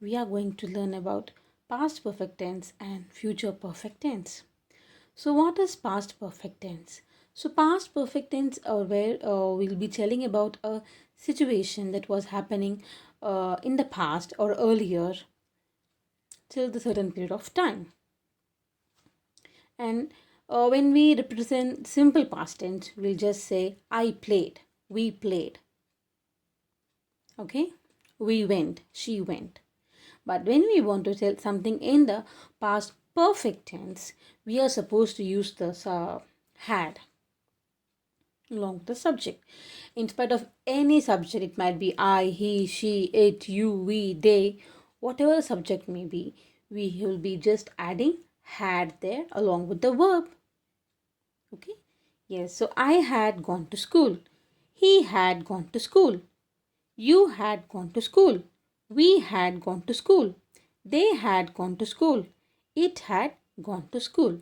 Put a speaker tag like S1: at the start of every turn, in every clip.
S1: we are going to learn about past perfect tense and future perfect tense. So, what is past perfect tense? So, past perfect tense where we'll be telling about a situation that was happening in the past or earlier till the certain period of time. And when we represent simple past tense, we'll just say I played, we played. Okay, we went, she went. But when we want to tell something in the past perfect tense, we are supposed to use the had along with the subject. In spite of any subject, it might be I, he, she, it, you, we, they, whatever the subject may be, we will be just adding had there along with the verb. Okay, yes, so I had gone to school, he had gone to school, you had gone to school, we had gone to school, they had gone to school, it had gone to school.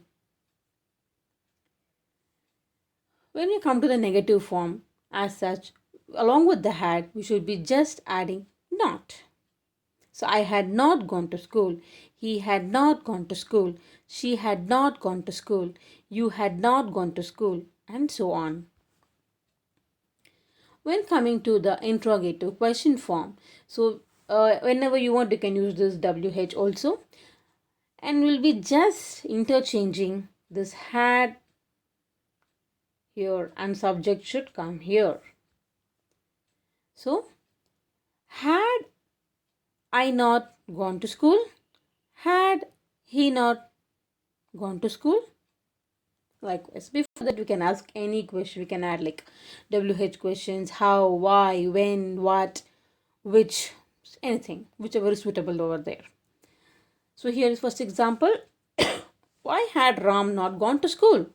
S1: When we come to the negative form, as such, along with the had, we should be just adding not. So I had not gone to school, he had not gone to school, she had not gone to school, you had not gone to school, and so on. When coming to the interrogative question form, so whenever you want, you can use this WH also, and we'll be just interchanging this had here and subject should come here. So, had I not gone to school? Had he not gone to school? Likewise, before that, we can ask any question. We can add like WH questions, how, why, when, what, which, anything, whichever is suitable over there. So, here is first example. Why had Ram not gone to school?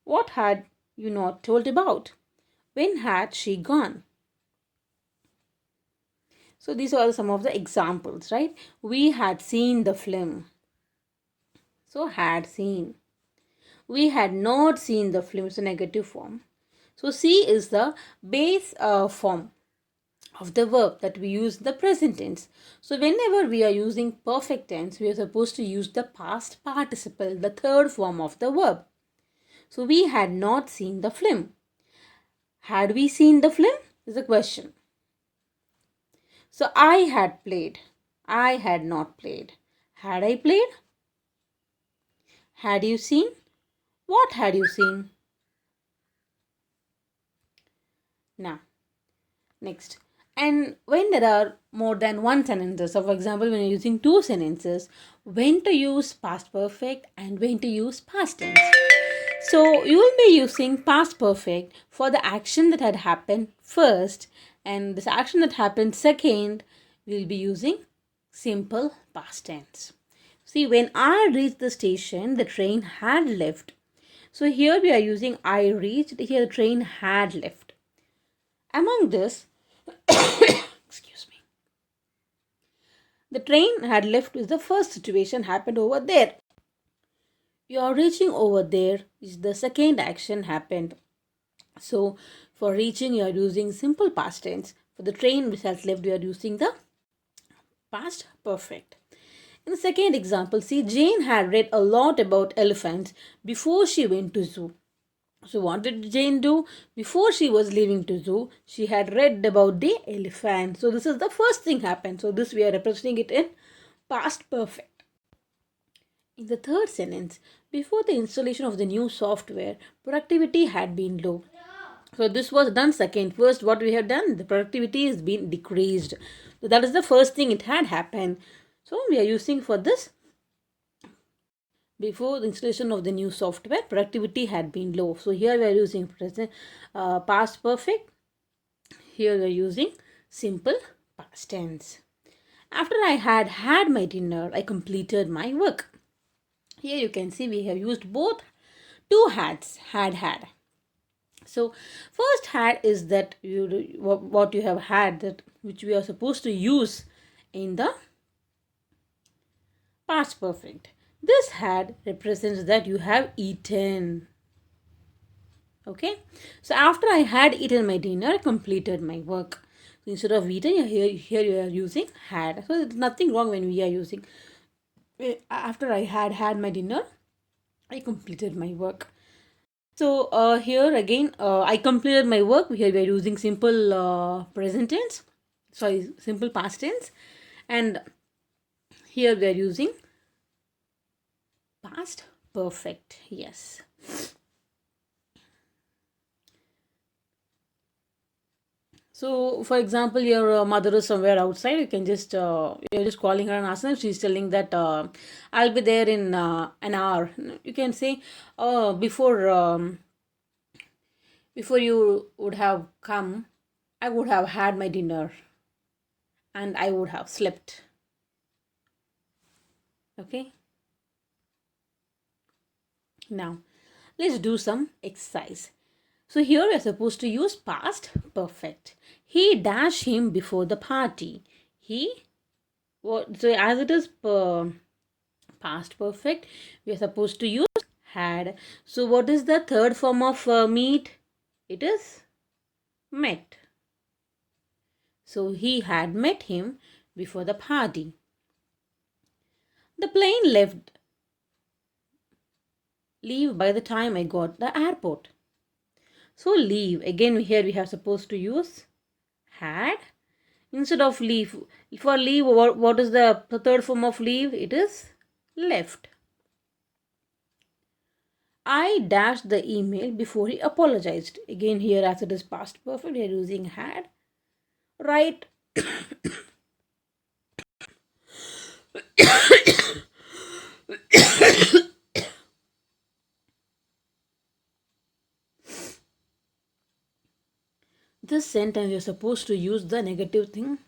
S1: What had you not told about? When had she gone? So these are some of the examples, right? We had seen the film. So had seen. We had not seen the film. It's a negative form. So C is the base form of the verb that we use in the present tense. So whenever we are using perfect tense, we are supposed to use the past participle, the third form of the verb. So we had not seen the film. Had we seen the film is a question. So I had played. I had not played. Had I played? Had you seen? What had you seen? Now, next. And when there are more than one sentences, so for example, when you're using two sentences, when to use past perfect and when to use past tense. So you will be using past perfect for the action that had happened first, and this action that happened second, we'll be using simple past tense. See, when I reached the station, the train had left. So here we are using I reached, here the train had left. Among this, excuse me, the train had left is the first situation happened over there. You are reaching over there is the second action happened. So for reaching you are using simple past tense. For the train which has left you are using the past perfect. In the second example, see, Jane had read a lot about elephants before she went to zoo. So what did Jane do? Before she was leaving to zoo, she had read about the elephant. So this is the first thing happened. So this we are representing it in past perfect. In the third sentence, before the installation of the new software, productivity had been low. So this was done second. First, what we have done, the productivity has been decreased. So that is the first thing it had happened. So we are using for this. Before the installation of the new software, productivity had been low. So here we are using present, past perfect. Here we are using simple past tense. After I had my dinner, I completed my work. Here you can see we have used both two hads, had. So first had is that what you have had, that which we are supposed to use in the past perfect. This had represents that you have eaten. Okay. So after I had eaten my dinner, I completed my work. instead of eaten, here you are using had. So there's nothing wrong when we are using. After I had my dinner, I completed my work. So here again, I completed my work. Here we are using simple present tense, sorry, simple past tense, and here we are using past perfect. Yes. So, for example, your mother is somewhere outside. You can just you're just calling her and asking her. She's telling that I'll be there in an hour. You can say, before you would have come, I would have had my dinner and I would have slept. Okay. Now, let's do some exercise. So here we are supposed to use past perfect. He dashed him before the party. He what? So as it is past perfect, we are supposed to use had. So what is the third form of meet? It is met. So he had met him before the party. The plane leave by the time I got the airport. So leave, again here we have supposed to use had instead of leave. For leave, what is the third form of leave? It is left. I dashed the email before he apologized. Again here as it is past perfect, we are using had. Right. This sentence you're supposed to use the negative thing.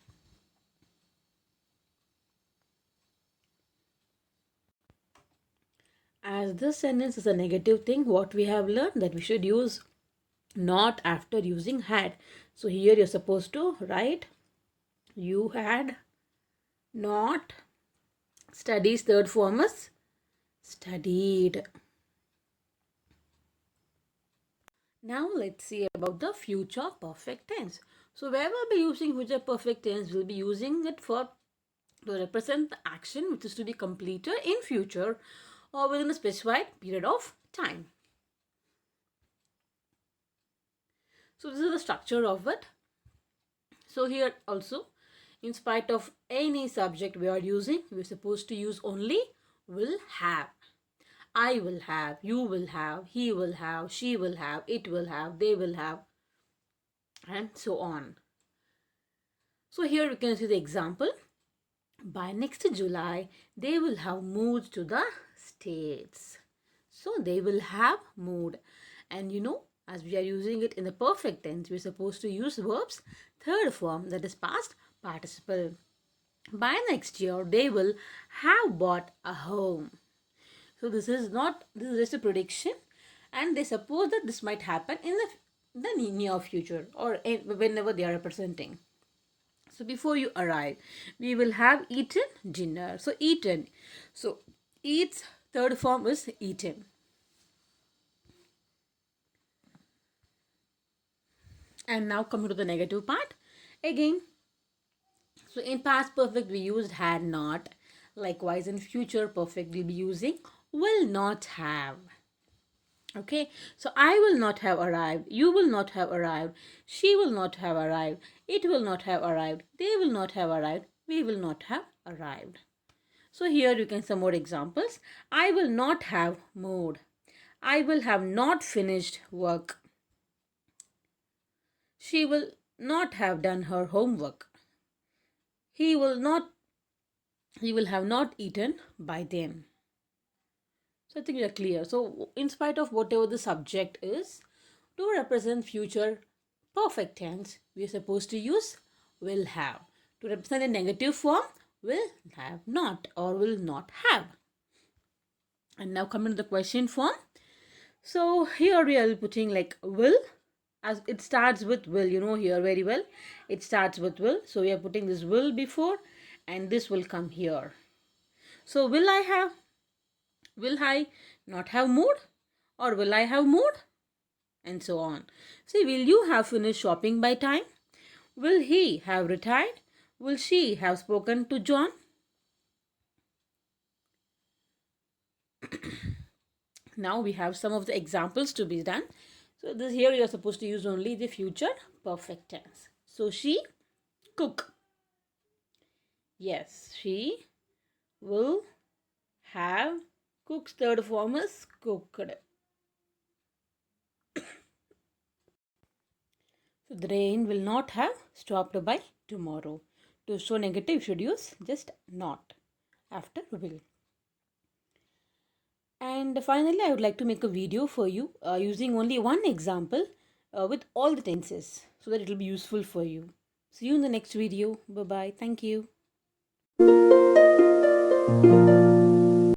S1: As this sentence is a negative thing, what we have learned that we should use not after using had. So here you're supposed to write you had not studies. Third form is studied. Now let's see about the future perfect tense. So where we'll be using future perfect tense, we'll be using it for to represent the action which is to be completed in future or within a specified period of time. So this is the structure of it. So here also, in spite of any subject we are using, we're supposed to use only will have. I will have, you will have, he will have, she will have, it will have, they will have, and so on. So here you can see the example. By next July, they will have moved to the States. So they will have moved. And you know, as we are using it in the perfect tense, we're supposed to use verbs third form, that is past participle. By next year, they will have bought a home. So this is just a prediction, and they suppose that this might happen in the near future or whenever they are representing. So before you arrive, we will have eaten dinner. So eaten. So eats third form is eaten. And now coming to the negative part. Again, so in past perfect we used had not. Likewise in future perfect we'll be using will not have. Okay, so I will not have arrived, you will not have arrived, she will not have arrived, it will not have arrived, they will not have arrived, we will not have arrived. So here you can some more examples. I will not have moved. I will have not finished work. She will not have done her homework. He will have not eaten by then. So I think we are clear. So in spite of whatever the subject is, to represent future perfect tense, we are supposed to use will have. To represent a negative form, will have not or will not have. And now coming to the question form. So here we are putting like will, as it starts with will, you know here very well. It starts with will. So we are putting this will before and this will come here. So will I not have mood or will I have mood? And so on. See, will you have finished shopping by time? Will he have retired? Will she have spoken to John? Now we have some of the examples to be done. So this here you are supposed to use only the future perfect tense. So she cook. Yes, she will have cooked. Third form is cooked. So the rain will not have stopped by tomorrow. To show negative, you should use just not after will. And finally, I would like to make a video for you using only one example with all the tenses so that it will be useful for you. See you in the next video. Bye bye. Thank you.